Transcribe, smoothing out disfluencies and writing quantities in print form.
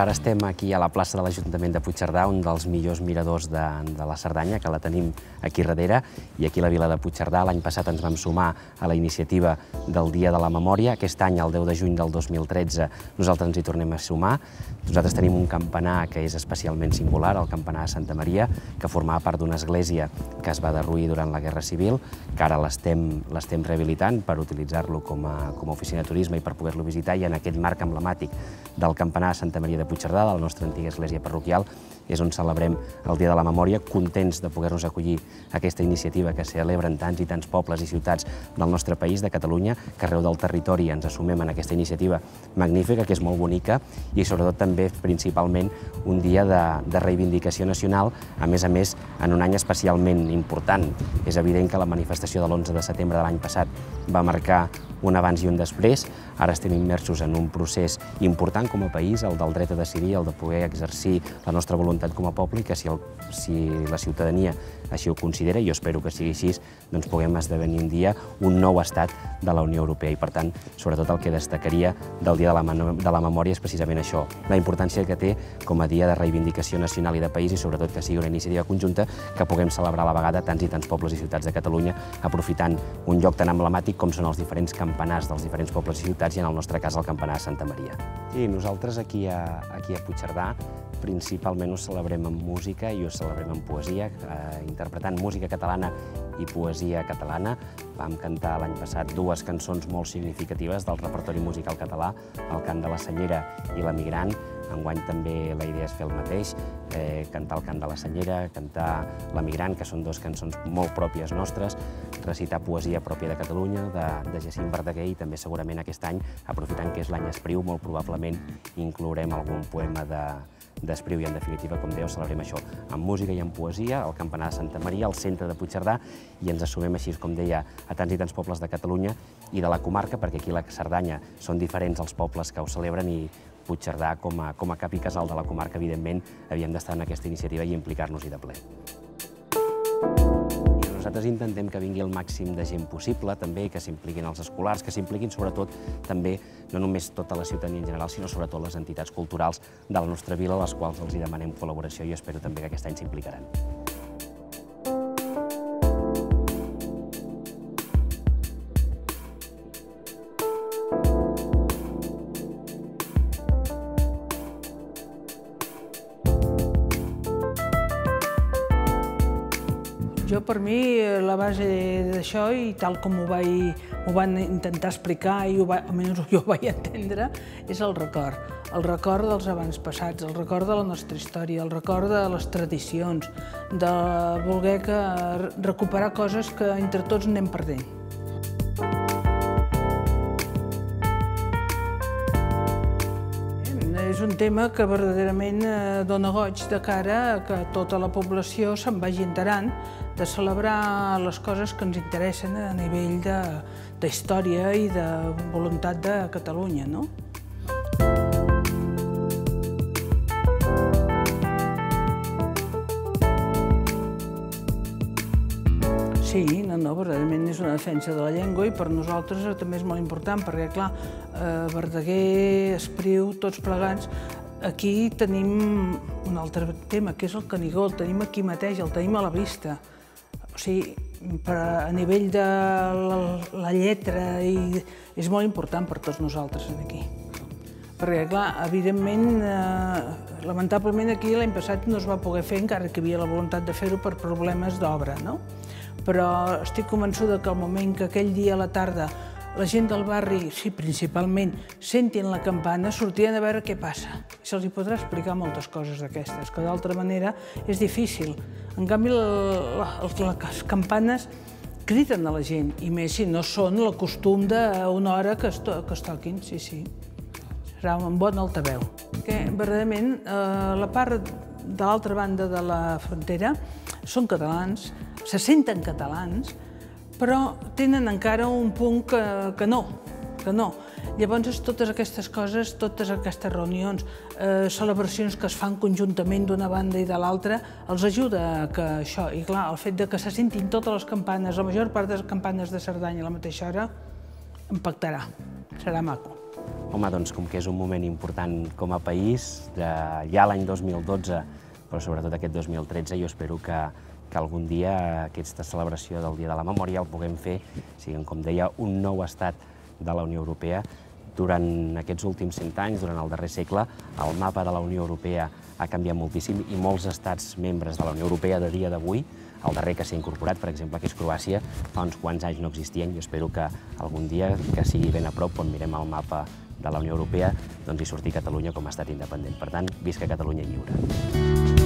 Ara estem aquí a la plaça de l'Ajuntament de Puigcerdà, un dels millors miradors de la Cerdanya, que la tenim aquí darrere, i aquí a la vila de Puigcerdà. L'any passat ens vam sumar a la iniciativa del Dia de la Memòria. Aquest any, el 10 de juny del 2013, nosaltres ens hi tornem a sumar. Nosaltres tenim un campanar que és especialment singular, el campanar de Santa Maria, que formava part d'una església que es va derruir durant la Guerra Civil, que ara l'estem rehabilitant per utilitzar-lo com a oficina de turisme i per poder-lo visitar, i en aquell marc emblemàtic del campanar de Santa Maria de Puigcerdà, de la nostra antiga església parroquial, és on celebrem el Dia de la Memòria, contents de poder-nos acollir aquesta iniciativa que celebren tants i tants pobles i ciutats del nostre país, de Catalunya, que arreu del territori ens assumem en aquesta iniciativa magnífica, que és molt bonica, i sobretot també, principalment, un dia de reivindicació nacional, a més, en un any especialment important. És evident que la manifestació de l'11 de setembre de l'any passat va marcar un abans i un després. Ara estem immersos en un procés important com a país, el del dret a decidir, el de poder exercir la nostra voluntat com a poble, i que si la ciutadania així ho considera, i jo espero que sigui així, doncs puguem esdevenir un dia un nou estat de la Unió Europea. I per tant, sobretot el que destacaria del Dia de la Memòria és precisament això, la importància que té com a dia de reivindicació nacional i de país, i sobretot que sigui una iniciativa conjunta que puguem celebrar a la vegada tants i tants pobles i ciutats de Catalunya, aprofitant un lloc tan emblemàtic com són els diferents campanars dels diferents pobles i ciutats, i en el nostre cas el campanar de Santa Maria. I nosaltres aquí a Puigcerdà principalment ho celebrem amb música i ho celebrem amb poesia, interpretant música catalana i poesia catalana. Vam cantar l'any passat dues cançons molt significatives del repertori musical català, El cant de la senyera i l'Emigrant. Enguany també la idea és fer el mateix, cantar el cant de la senyera, cantar l'Emigrant, que són dues cançons molt pròpies nostres, recitar poesia pròpia de Catalunya, de Jacint Verdaguer, i també segurament aquest any, aprofitant que és l'any Espriu, molt probablement inclourem algun poema d'Espriu, i en definitiva, com dèieu, celebrem això amb música i amb poesia, al campanar de Santa Maria, al centre de Puigcerdà, i ens assumem així, com deia, a tants i tants pobles de Catalunya i de la comarca, perquè aquí a la Cerdanya són diferents els pobles que ho celebren, i Puigcerdà, com a cap i casal de la comarca, evidentment, havíem d'estar en aquesta iniciativa i implicar-nos-hi de ple. Nosaltres intentem que vingui el màxim de gent possible, també, que s'impliquin els escolars, que s'impliquin sobretot també, no només tota la ciutadania en general, sinó sobretot les entitats culturals de la nostra vila, a les quals els hi demanem col·laboració, i espero també que aquest any s'implicaran. Per mi, la base d'això, i tal com m'ho van intentar explicar, i almenys jo ho vaig entendre, és el record. El record dels avantpassats, el record de la nostra història, el record de les tradicions, de voler recuperar coses que entre tots anem perdent. És un tema que verdaderament dona goig de cara a que tota la població se'n vagi enterant de celebrar les coses que ens interessen a nivell de història i de voluntat de Catalunya, no? Sí, verdaderament és una defensa de la llengua, i per nosaltres també és molt important, perquè, clar, Verdaguer, Espriu, tots plegats, aquí tenim un altre tema, que és el Canigó, el tenim aquí mateix, el tenim a la vista. O sigui, a nivell de la lletra, és molt important per tots nosaltres aquí. Perquè, clar, evidentment, lamentablement aquí l'any passat no es va poder fer, encara que hi havia la voluntat de fer-ho per problemes d'obra, no? Però estic convençuda que al moment que aquell dia a la tarda la gent del barri, sí, principalment, sentin la campana, sortiran a veure què passa. I se'ls podrà explicar moltes coses d'aquestes, que d'altra manera és difícil. En canvi, les campanes criden a la gent, i més si no són el costum d'una hora que es toquin, sí, sí. Serà un bon altaveu. Verdaderament, la part de l'altra banda de la frontera són catalans, se senten catalans, però tenen encara un punt que no. Llavors, totes aquestes coses, totes aquestes reunions, celebracions que es fan conjuntament d'una banda i de l'altra, els ajuda a que això, i clar, el fet que se sentin totes les campanes, la major part de les campanes de Cerdanya a la mateixa hora, impactarà, serà maco. Home, doncs com que és un moment important com a país, ja l'any 2012, però sobretot aquest 2013, jo espero que algun dia aquesta celebració del Dia de la Memòria el puguem fer, siguin, com deia, un nou estat de la Unió Europea. Durant aquests últims 100 anys, durant el darrer segle, el mapa de la Unió Europea ha canviat moltíssim i molts estats membres de la Unió Europea de dia d'avui, el darrer que s'ha incorporat, per exemple, que és Croàcia, fa uns quants anys no existien. Jo espero que algun dia, que sigui ben a prop, quan mirem el mapa de la Unió Europea, doncs hi surti Catalunya com a estat independent. Per tant, visca Catalunya lliure.